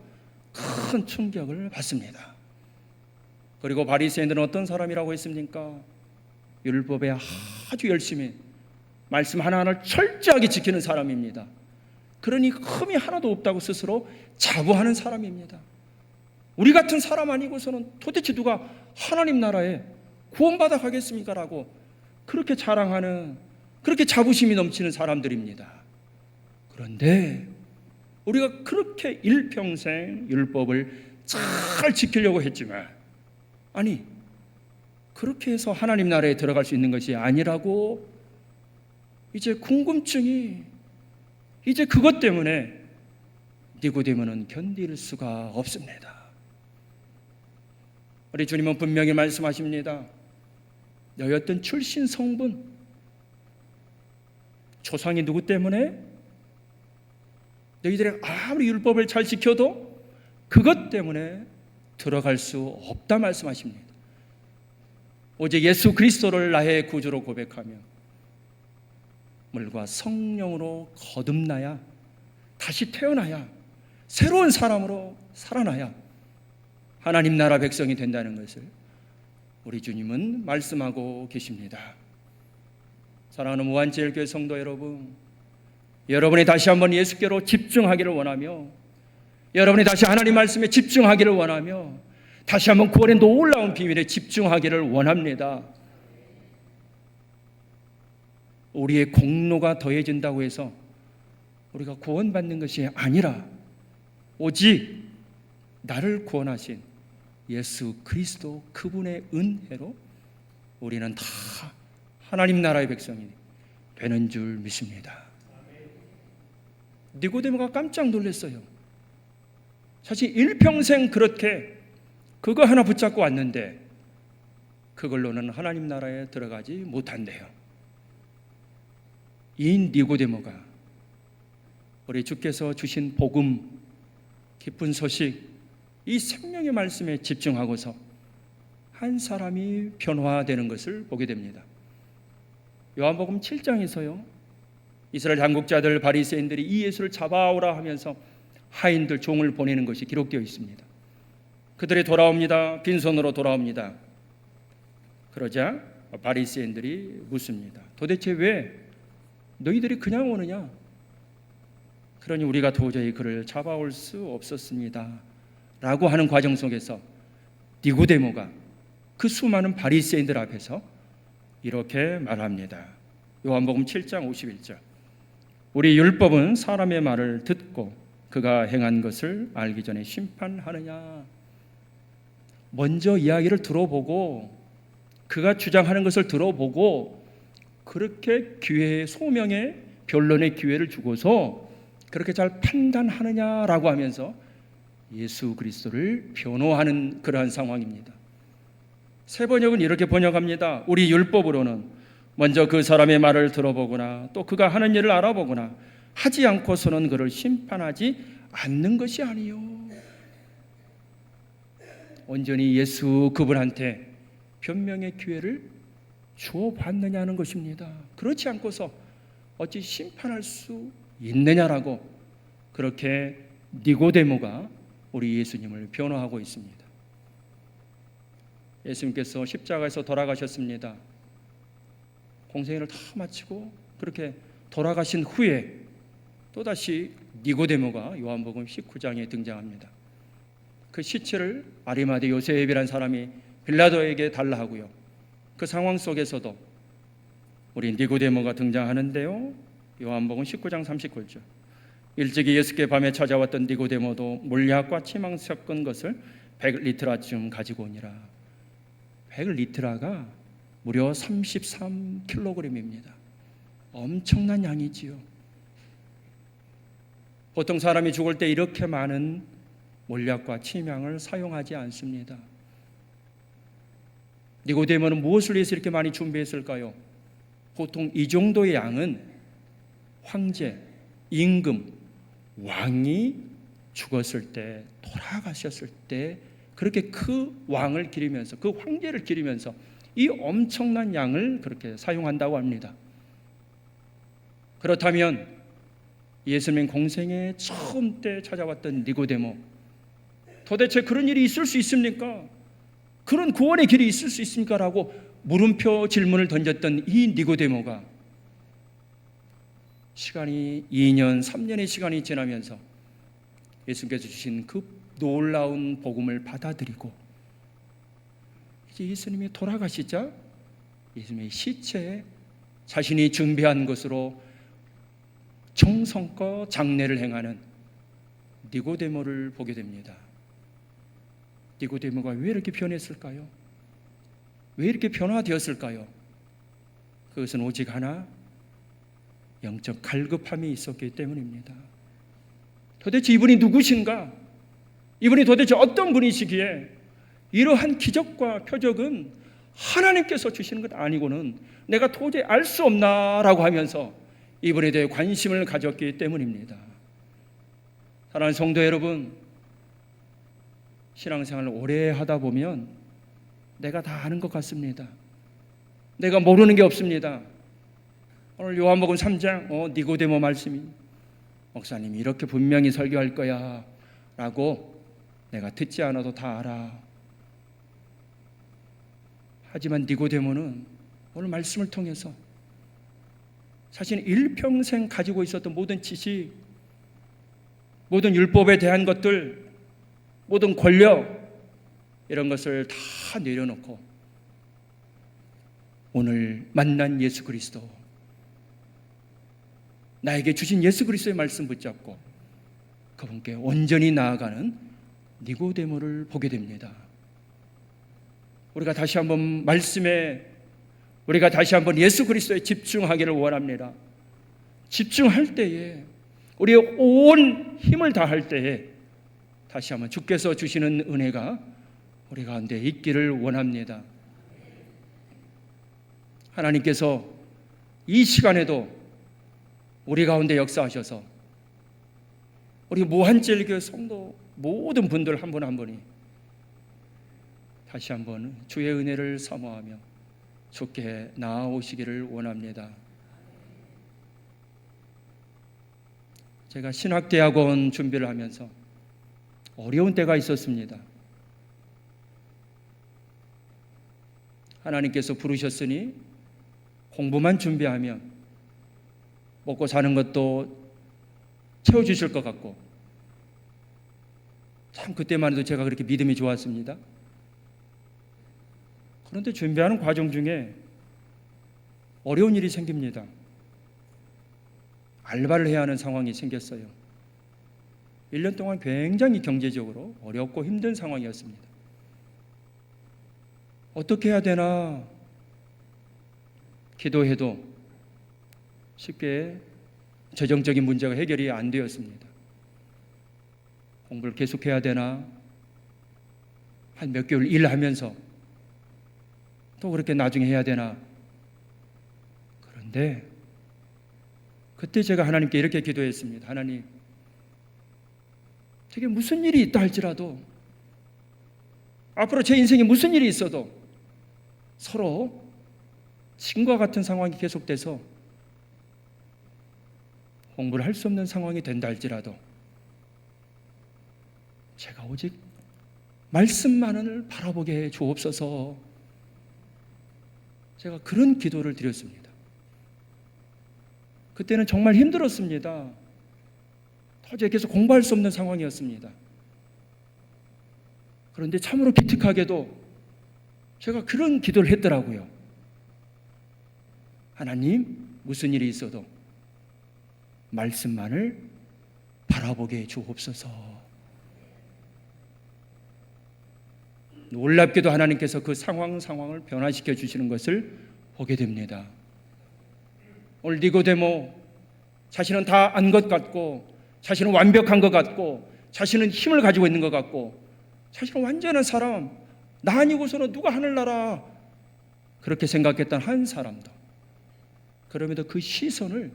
큰 충격을 받습니다. 그리고 바리새인들은 어떤 사람이라고 했습니까? 율법에 아주 열심히 말씀 하나하나를 철저하게 지키는 사람입니다. 그러니 흠이 하나도 없다고 스스로 자부하는 사람입니다. 우리 같은 사람 아니고서는 도대체 누가 하나님 나라에 구원받아 가겠습니까? 라고 그렇게 자랑하는, 그렇게 자부심이 넘치는 사람들입니다. 그런데 우리가 그렇게 일평생 율법을 잘 지키려고 했지만, 아니 그렇게 해서 하나님 나라에 들어갈 수 있는 것이 아니라고 이제 궁금증이, 이제 그것 때문에 니고데모는 견딜 수가 없습니다. 우리 주님은 분명히 말씀하십니다. 너희 어떤 출신 성분, 조상이 누구 때문에? 너희들이 아무리 율법을 잘 지켜도 그것 때문에 들어갈 수 없다 말씀하십니다. 오직 예수 그리스도를 나의 구주로 고백하며 물과 성령으로 거듭나야, 다시 태어나야, 새로운 사람으로 살아나야 하나님 나라 백성이 된다는 것을 우리 주님은 말씀하고 계십니다. 사랑하는 무한제일교회 성도 여러분, 여러분이 다시 한번 예수께로 집중하기를 원하며, 여러분이 다시 하나님 말씀에 집중하기를 원하며, 다시 한번 구원의 놀라운 비밀에 집중하기를 원합니다. 우리의 공로가 더해진다고 해서 우리가 구원받는 것이 아니라 오직 나를 구원하신 예수 그리스도 그분의 은혜로 우리는 다 하나님 나라의 백성이 되는 줄 믿습니다. 니고데모가 깜짝 놀랐어요. 사실 일평생 그렇게 그거 하나 붙잡고 왔는데 그걸로는 하나님 나라에 들어가지 못한대요. 이 니고데모가 우리 주께서 주신 복음, 기쁜 소식, 이 생명의 말씀에 집중하고서 한 사람이 변화되는 것을 보게 됩니다. 요한복음 7장에서요, 이스라엘 당국자들 바리새인들이 이 예수를 잡아오라 하면서 하인들 종을 보내는 것이 기록되어 있습니다. 그들이 돌아옵니다. 빈손으로 돌아옵니다. 그러자 바리새인들이 묻습니다. 도대체 왜 너희들이 그냥 오느냐? 그러니 우리가 도저히 그를 잡아올 수 없었습니다 라고 하는 과정 속에서 니고데모가 그 수많은 바리새인들 앞에서 이렇게 말합니다. 요한복음 7장 51절. 우리 율법은 사람의 말을 듣고 그가 행한 것을 알기 전에 심판하느냐. 먼저 이야기를 들어보고 그가 주장하는 것을 들어보고 그렇게 기회의 소명의 변론의 기회를 주고서 그렇게 잘 판단하느냐라고 하면서 예수 그리스도를 변호하는 그러한 상황입니다. 새 번역은 이렇게 번역합니다. 우리 율법으로는 먼저 그 사람의 말을 들어보거나 또 그가 하는 일을 알아보거나 하지 않고서는 그를 심판하지 않는 것이 아니요. 온전히 예수 그분한테 변명의 기회를 주어받느냐는 것입니다. 그렇지 않고서 어찌 심판할 수 있느냐라고 그렇게 니고데모가 우리 예수님을 변호하고 있습니다. 예수님께서 십자가에서 돌아가셨습니다. 공생애를 다 마치고 그렇게 돌아가신 후에 또다시 니고데모가 요한복음 19장에 등장합니다. 그 시체를 아리마대 요셉이라는 사람이 빌라도에게 달라 하고요. 그 상황 속에서도 우리 니고데모가 등장하는데요. 요한복음 19장 39절. 일찍이 예수께 밤에 찾아왔던 니고데모도 물약과 치망 섞은 것을 100리트라쯤 가지고 오니라. 100리트라가 무려 33kg입니다. 엄청난 양이지요. 보통 사람이 죽을 때 이렇게 많은 몰약과 침향을 사용하지 않습니다. 니고데모는 무엇을 위해서 이렇게 많이 준비했을까요? 보통 이 정도의 양은 황제, 임금, 왕이 죽었을 때, 돌아가셨을 때 그렇게 그 왕을 기리면서, 그 황제를 기리면서 이 엄청난 양을 그렇게 사용한다고 합니다. 그렇다면 예수님 공생의 처음 때 찾아왔던 니고데모, 도대체 그런 일이 있을 수 있습니까? 그런 구원의 길이 있을 수 있습니까? 라고 물음표 질문을 던졌던 이 니고데모가 시간이 2년, 3년의 시간이 지나면서 예수님께서 주신 그 놀라운 복음을 받아들이고 이제 예수님이 돌아가시자 예수님의 시체에 자신이 준비한 것으로 정성껏 장례를 행하는 니고데모를 보게 됩니다. 니고데모가 왜 이렇게 변했을까요? 왜 이렇게 변화되었을까요? 그것은 오직 하나, 영적 갈급함이 있었기 때문입니다. 도대체 이분이 누구신가? 이분이 도대체 어떤 분이시기에 이러한 기적과 표적은 하나님께서 주시는 것 아니고는 내가 도저히 알 수 없나라고 하면서 이분에 대해 관심을 가졌기 때문입니다. 사랑하는 성도 여러분, 신앙생활을 오래 하다 보면 내가 다 아는 것 같습니다. 내가 모르는 게 없습니다. 오늘 요한복음 3장 니고데모 말씀이 목사님이 이렇게 분명히 설교할 거야 라고 내가 듣지 않아도 다 알아. 하지만 니고데모는 오늘 말씀을 통해서 자신이 일평생 가지고 있었던 모든 지식, 모든 율법에 대한 것들, 모든 권력 이런 것을 다 내려놓고 오늘 만난 예수 그리스도, 나에게 주신 예수 그리스도의 말씀 붙잡고 그분께 온전히 나아가는 니고데모를 보게 됩니다. 우리가 다시 한번 말씀에, 우리가 다시 한번 예수 그리스도에 집중하기를 원합니다. 집중할 때에, 우리의 온 힘을 다할 때에 다시 한번 주께서 주시는 은혜가 우리 가운데 있기를 원합니다. 하나님께서 이 시간에도 우리 가운데 역사하셔서 우리 무한제일교회 성도 모든 분들 한 분 한 분이 다시 한번 주의 은혜를 사모하며 주께 나아오시기를 원합니다. 제가 신학대학원 준비를 하면서 어려운 때가 있었습니다. 하나님께서 부르셨으니 공부만 준비하면 먹고 사는 것도 채워주실 것 같고, 참 그때만 해도 제가 그렇게 믿음이 좋았습니다. 그런데 준비하는 과정 중에 어려운 일이 생깁니다. 알바를 해야 하는 상황이 생겼어요. 1년 동안 굉장히 경제적으로 어렵고 힘든 상황이었습니다. 어떻게 해야 되나 기도해도 쉽게 재정적인 문제가 해결이 안 되었습니다. 공부를 계속해야 되나, 한 몇 개월 일하면서 또 그렇게 나중에 해야 되나. 그런데 그때 제가 하나님께 이렇게 기도했습니다. 하나님, 저게 무슨 일이 있다 할지라도, 앞으로 제 인생에 무슨 일이 있어도 서로 지금과 같은 상황이 계속돼서 공부를 할 수 없는 상황이 된다 할지라도 제가 오직 말씀만을 바라보게 해 주옵소서. 제가 그런 기도를 드렸습니다. 그때는 정말 힘들었습니다. 도저히 계속 공부할 수 없는 상황이었습니다. 그런데 참으로 기특하게도 제가 그런 기도를 했더라고요. 하나님, 무슨 일이 있어도 말씀만을 바라보게 해 주옵소서. 놀랍게도 하나님께서 그 상황을 변화시켜 주시는 것을 보게 됩니다. 오늘 니고데모 자신은 다 안 것 같고 자신은 완벽한 것 같고 자신은 힘을 가지고 있는 것 같고 자신은 완전한 사람, 나 아니고서는 누가 하늘나라 그렇게 생각했던 한 사람도 그럼에도 그 시선을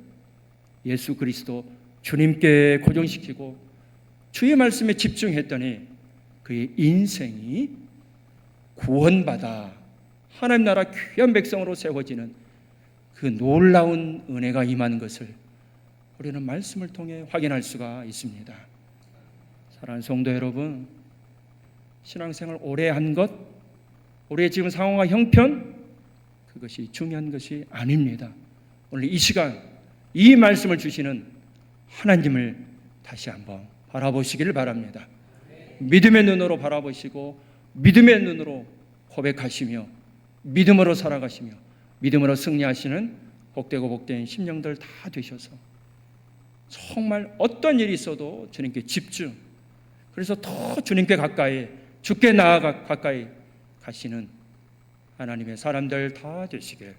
예수 그리스도 주님께 고정시키고 주의 말씀에 집중했더니 그의 인생이 구원받아 하나님 나라 귀한 백성으로 세워지는 그 놀라운 은혜가 임하는 것을 우리는 말씀을 통해 확인할 수가 있습니다. 사랑하는 성도 여러분, 신앙생활 오래 한 것, 우리의 지금 상황과 형편, 그것이 중요한 것이 아닙니다. 오늘 이 시간 이 말씀을 주시는 하나님을 다시 한번 바라보시기를 바랍니다. 믿음의 눈으로 바라보시고 믿음의 눈으로 고백하시며 믿음으로 살아가시며 믿음으로 승리하시는 복되고 복된 심령들 다 되셔서 정말 어떤 일이 있어도 주님께 집중, 그래서 더 주님께 가까이, 주께 나아가 가까이 가시는 하나님의 사람들 다 되시길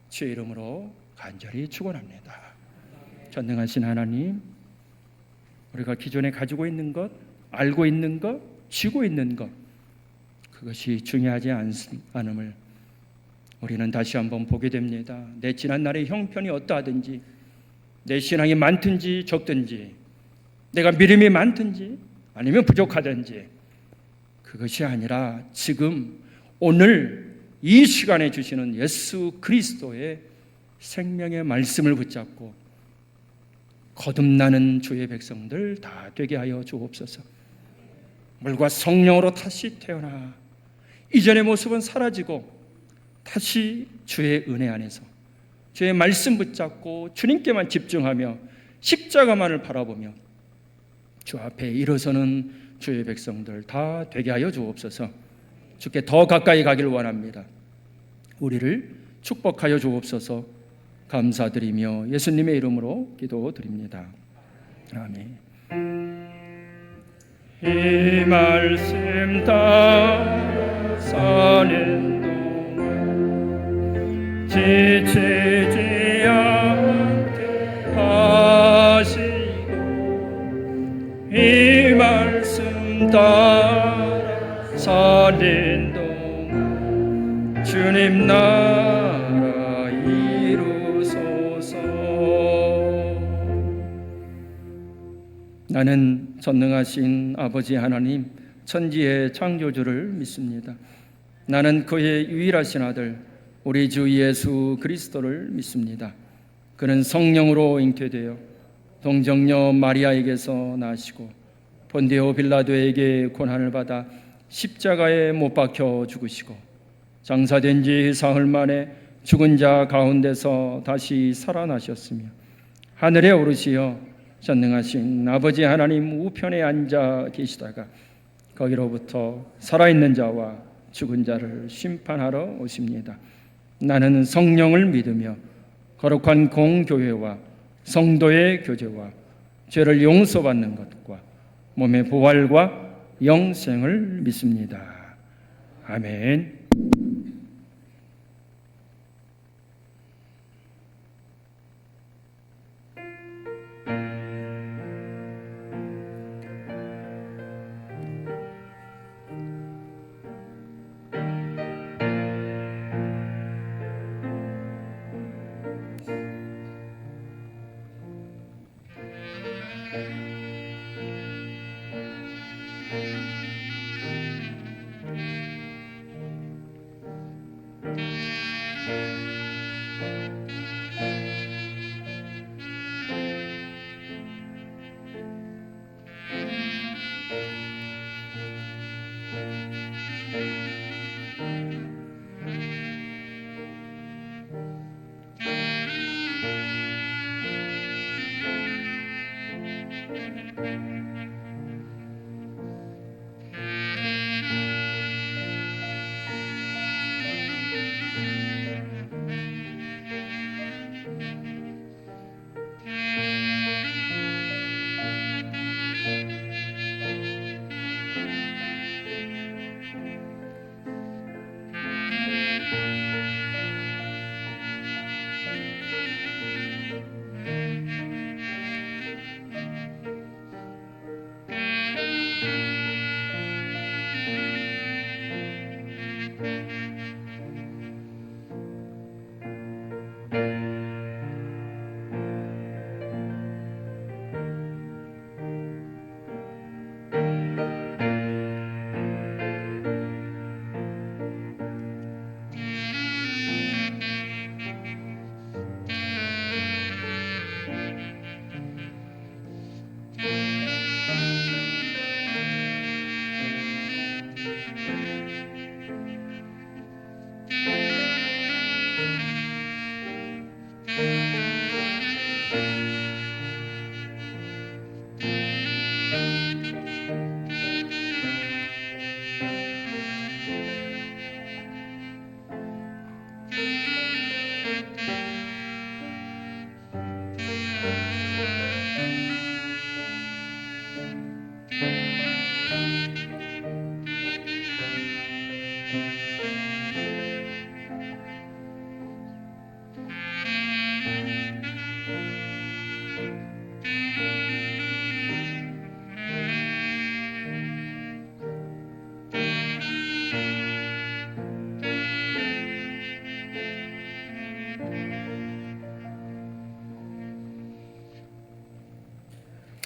주의 이름으로 간절히 축원합니다. 전능하신 하나님, 우리가 기존에 가지고 있는 것, 알고 있는 것, 쥐고 있는 것, 그것이 중요하지 않음을 우리는 다시 한번 보게 됩니다. 내 지난날의 형편이 어떠하든지, 내 신앙이 많든지 적든지, 내가 믿음이 많든지 아니면 부족하든지, 그것이 아니라 지금 오늘 이 시간에 주시는 예수 그리스도의 생명의 말씀을 붙잡고 거듭나는 주의 백성들 다 되게 하여 주옵소서. 물과 성령으로 다시 태어나 이전의 모습은 사라지고 다시 주의 은혜 안에서 주의 말씀 붙잡고 주님께만 집중하며 십자가만을 바라보며 주 앞에 일어서는 주의 백성들 다 되게 하여 주옵소서. 주께 더 가까이 가길 원합니다. 우리를 축복하여 주옵소서. 감사드리며 예수님의 이름으로 기도드립니다. 아멘. 이 말씀 따라 사는 동안 지치지 않게 하시고 이 말씀 따라 사는 동안 주님 나라 이루소서. 나는 전능하신 아버지 하나님, 천지의 창조주를 믿습니다. 나는 그의 유일하신 아들 우리 주 예수 그리스도를 믿습니다. 그는 성령으로 잉태되어 동정녀 마리아에게서 나시고 본디오 빌라도에게 고난을 받아 십자가에 못 박혀 죽으시고 장사된 지 사흘 만에 죽은 자 가운데서 다시 살아나셨으며 하늘에 오르시어 전능하신 아버지 하나님 우편에 앉아 계시다가 거기로부터 살아있는 자와 죽은 자를 심판하러 오십니다. 나는 성령을 믿으며 거룩한 공교회와 성도의 교제와 죄를 용서받는 것과 몸의 부활과 영생을 믿습니다. 아멘.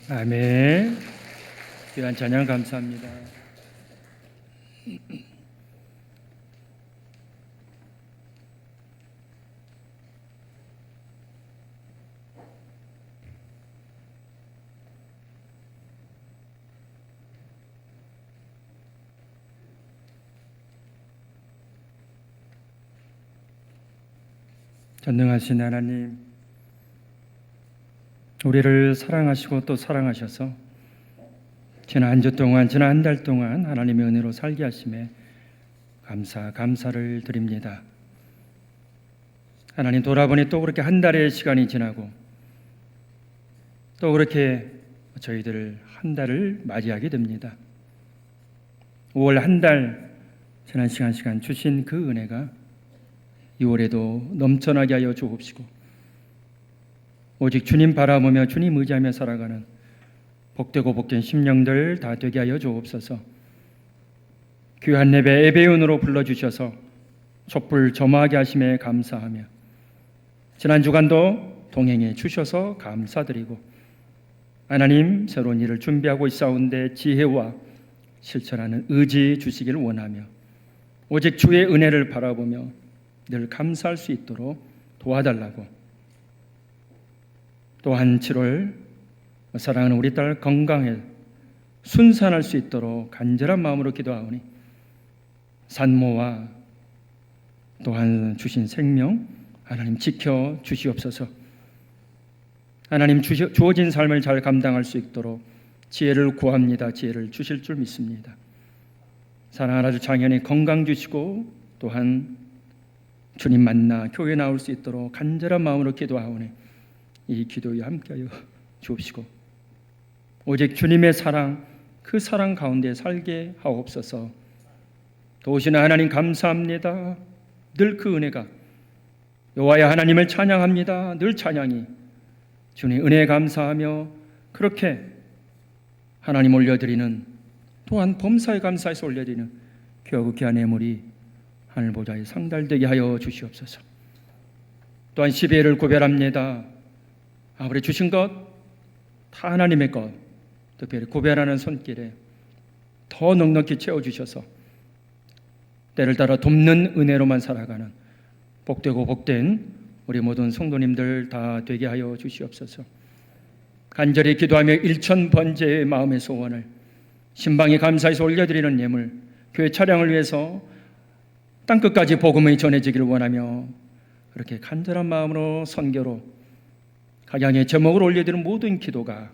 아멘. 귀한 찬양 감사합니다. 전능하신 하나님, 우리를 사랑하시고 또 사랑하셔서 지난 한 주 동안, 지난 한 달 동안 하나님의 은혜로 살게 하심에 감사를 드립니다. 하나님, 돌아보니 또 그렇게 한 달의 시간이 지나고 또 그렇게 저희들 한 달을 맞이하게 됩니다. 5월 한 달 지난 시간 주신 그 은혜가 2월에도 넘쳐나게 하여 주옵시고, 오직 주님 바라보며 주님 의지하며 살아가는 복되고 복된 심령들 다 되게 하여 주옵소서. 귀한 예배 예배윤으로 불러주셔서 촛불 점화하게 하심에 감사하며, 지난 주간도 동행해 주셔서 감사드리고, 하나님 새로운 일을 준비하고 있사온데 지혜와 실천하는 의지 주시기를 원하며, 오직 주의 은혜를 바라보며 늘 감사할 수 있도록 도와달라고, 또한 7월 사랑하는 우리 딸 건강에 순산할 수 있도록 간절한 마음으로 기도하오니, 산모와 또한 주신 생명 하나님 지켜 주시옵소서. 하나님 주어진 삶을 잘 감당할 수 있도록 지혜를 구합니다. 지혜를 주실 줄 믿습니다. 사랑하는 아주 장현이 건강 주시고, 또한 주님 만나 교회 나올 수 있도록 간절한 마음으로 기도하오니 이 기도에 함께하여 주옵시고, 오직 주님의 사랑, 그 사랑 가운데 살게 하옵소서. 도우시는 하나님 감사합니다. 늘 그 은혜가 여호와의 하나님을 찬양합니다. 늘 찬양이 주님 은혜에 감사하며, 그렇게 하나님 올려드리는, 또한 범사에 감사해서 올려드리는 귀하고 귀한 예물이 하늘 보좌에 상달되게 하여 주시옵소서. 또한 12회를 구별합니다. 아버지 주신 것 다 하나님의 것, 특별히 구별하는 손길에 더 넉넉히 채워주셔서 때를 따라 돕는 은혜로만 살아가는 복되고 복된 우리 모든 성도님들 다 되게 하여 주시옵소서. 간절히 기도하며 일천번제의 마음의 소원을 신방에 감사해서 올려드리는 예물, 교회 차량을 위해서 땅끝까지 복음이 전해지기를 원하며, 그렇게 간절한 마음으로 선교로 각양의 제목을 올려드리는 모든 기도가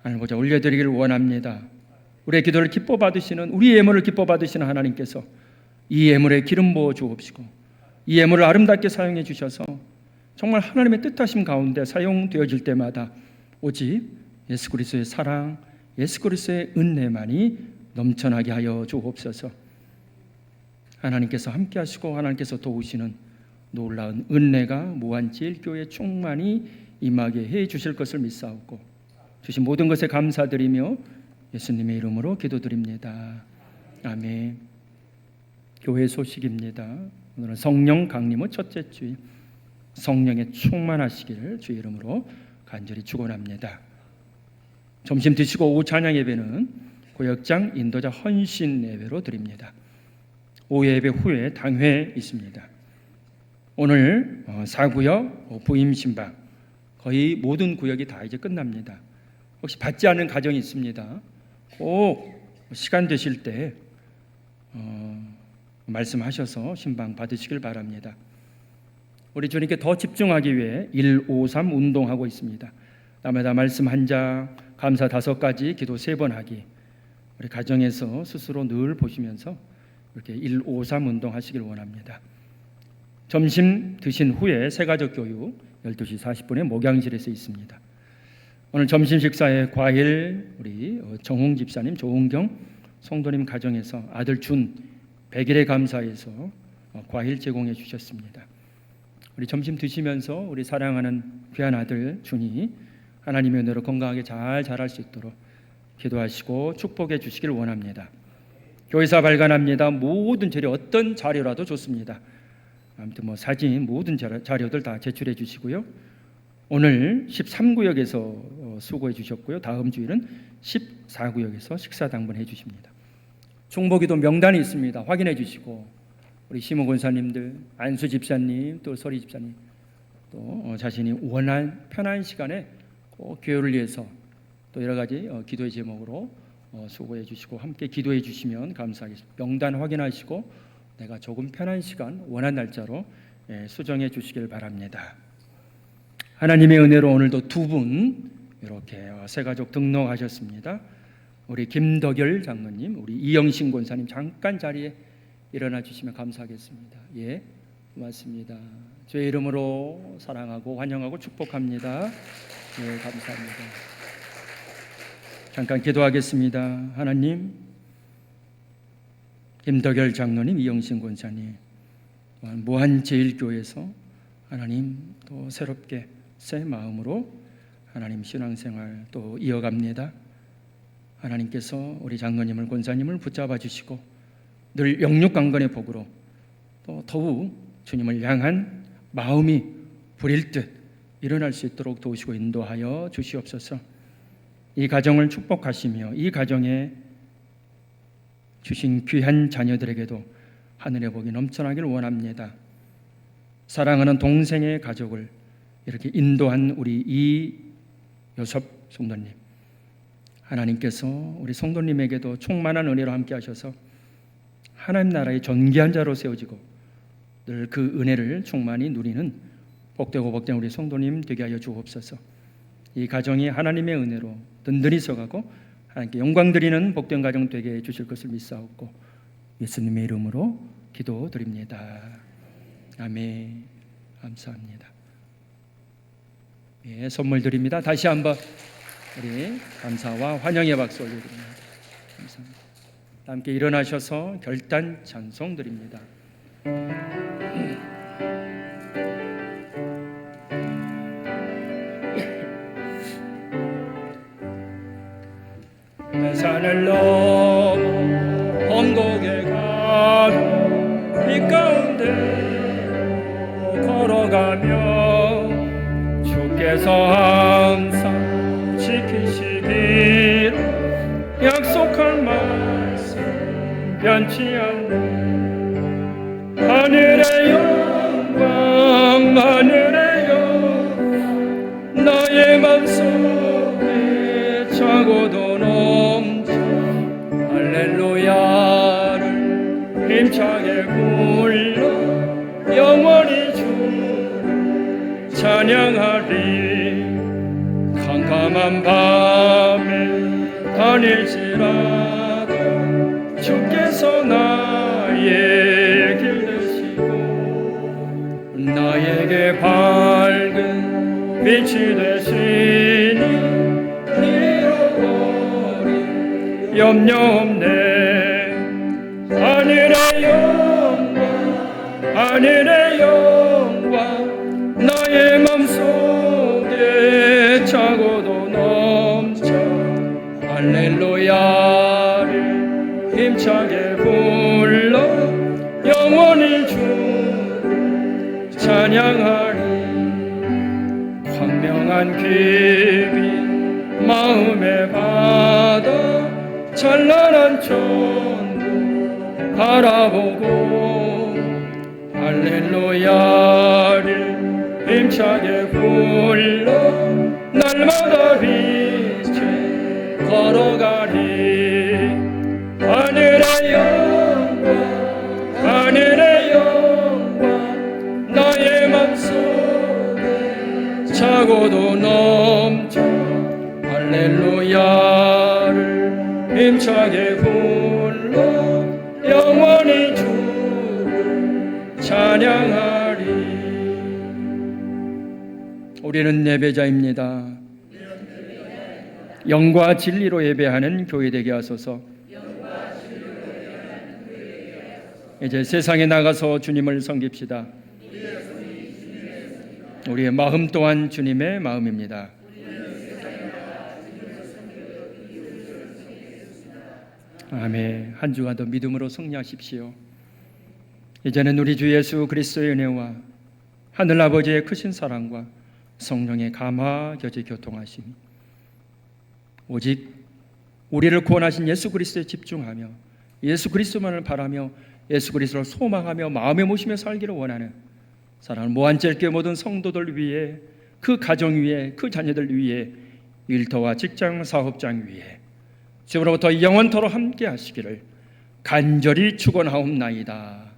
하늘 보좌 올려드리기를 원합니다. 우리의 기도를 기뻐 받으시는, 우리의 예물을 기뻐 받으시는 하나님께서 이 예물에 기름 부어 주옵시고, 이 예물을 아름답게 사용해 주셔서 정말 하나님의 뜻하심 가운데 사용되어질 때마다 오직 예수 그리스도의 사랑, 예수 그리스도의 은혜만이 넘쳐나게 하여 주옵소서. 하나님께서 함께 하시고 하나님께서 도우시는 놀라운 은혜가 무한제일교회 충만히 임하게 해 주실 것을 믿사옵고, 주신 모든 것에 감사드리며 예수님의 이름으로 기도드립니다. 아멘. 교회 소식입니다. 오늘은 성령 강림의 첫째 주일, 성령에 충만하시기를 주의 이름으로 간절히 축원합니다. 점심 드시고 오후 찬양 예배는 구역장 인도자 헌신 예배로 드립니다. 오후 예배 후에 당회 있습니다. 오늘 4구역 부임 신방 거의 모든 구역이 다 이제 끝납니다. 혹시 받지 않은 가정이 있습니다. 꼭 시간 되실 때 말씀하셔서 신방 받으시길 바랍니다. 우리 주님께 더 집중하기 위해 153 운동하고 있습니다. 남에다 말씀 1장, 감사 5가지, 기도 3번 하기. 우리 가정에서 스스로 늘 보시면서 이렇게 153 운동하시길 원합니다. 점심 드신 후에 새가족 교육 12시 40분에 목양실에서 있습니다. 오늘 점심 식사에 과일 우리 정홍 집사님, 조은경 성도님 가정에서 아들 준 100일에 감사해서 과일 제공해 주셨습니다. 우리 점심 드시면서 우리 사랑하는 귀한 아들 준이 하나님의 은혜로 건강하게 잘 자랄 수 있도록 기도하시고 축복해 주시길 원합니다. 교회사 발간합니다. 모든 자료, 어떤 자료라도 좋습니다. 아무튼 사진 모든 자료들 다 제출해 주시고요. 오늘 13구역에서 수고해 주셨고요. 다음 주일은 14구역에서 식사 당번해 주십니다. 중보기도 명단이 있습니다. 확인해 주시고 우리 시모 권사님들, 안수 집사님, 또 서리 집사님, 또 자신이 원한 편한 시간에 꼭 교회를 위해서 또 여러 가지 기도의 제목으로 수고해 주시고 함께 기도해 주시면 감사하겠습니다. 명단 확인하시고 내가 조금 편한 시간 원한 날짜로 수정해 주시길 바랍니다. 하나님의 은혜로 오늘도 두 분 이렇게 새가족 등록하셨습니다. 우리 김덕열 장로님, 우리 이영신 권사님 잠깐 자리에 일어나 주시면 감사하겠습니다. 예, 고맙습니다. 주의 이름으로 사랑하고 환영하고 축복합니다. 예, 감사합니다. 잠깐 기도하겠습니다. 하나님, 김덕열 장로님, 이영신 권사님, 무한제일교회에서 하나님 또 새롭게 새 마음으로 하나님 신앙생활 또 이어갑니다. 하나님께서 우리 장로님을 권사님을 붙잡아 주시고 늘 영육강건의 복으로 또 더욱 주님을 향한 마음이 부릴 듯 일어날 수 있도록 도우시고 인도하여 주시옵소서. 이 가정을 축복하시며 이 가정에 주신 귀한 자녀들에게도 하늘의 복이 넘쳐나길 원합니다. 사랑하는 동생의 가족을 이렇게 인도한 우리 이요섭 성도님, 하나님께서 우리 성도님에게도 충만한 은혜로 함께 하셔서 하나님 나라의 존귀한 자로 세워지고 늘 그 은혜를 충만히 누리는 복되고 복된 우리 성도님 되게 하여 주옵소서. 이 가정이 하나님의 은혜로 든든히 서가고 하나님께 영광 드리는 복된 가정 되게 해 주실 것을 믿사옵고 예수님의 이름으로 기도드립니다. 아멘. 감사합니다. 예, 선물 드립니다. 다시 한번 우리 감사와 환영의 박수 올려드립니다. 감사합니다. 함께 일어나셔서 결단 찬송 드립니다. 산을 넘어 험곡에 가도 빛 가운데 걸어가며 주께서 항상 지키시기를 약속한 말씀 변치 않는 하늘의 영광 하늘의 영광 나의 맘속에 차고도 넘쳐 할렐루야를 힘차게 불러 영원히 주를 찬양하리. 캄캄한 밤에 다닐지라도 주께서 나의 길 되시고 나에게 밝은 빛이 되시니 잃어버린 염려 없네. 하늘의 영광 하늘의 영광 나의 맘속에 차고도 넘쳐 할렐루야를 힘차게 불러 영원히 주를 찬양하리. 광명한 귀비 마음에 받아 찬란한 천국 바라보고 할렐루야를 힘차게 불러 날마다 빛에 걸어가리. 하늘의 영광 하늘의 영광 나의 맘속에 차고도 넘쳐 할렐루야를 힘차게 불러 영원히 주를 찬양하리. 우리는 예배자입니다. 영과 진리로 예배하는 교회 되게 하소서. 이제 세상에 나가서 주님을 섬깁시다. 우리의 마음 또한 주님의 마음입니다. 아멘. 한 주간 더 믿음으로 승리하십시오. 이제는 우리 주 예수 그리스도의 은혜와 하늘 아버지의 크신 사랑과 성령의 감화 교제 교통하심, 오직 우리를 구원하신 예수 그리스도에 집중하며 예수 그리스도만을 바라며 예수 그리스도를 소망하며 마음에 모시며 살기를 원하는 사랑하는 무한절교 모든 성도들 위해, 그 가정 위에, 그 자녀들 위해, 일터와 직장 사업장 위에 주로부터 영원토록 함께 하시기를 간절히 축원하옵나이다.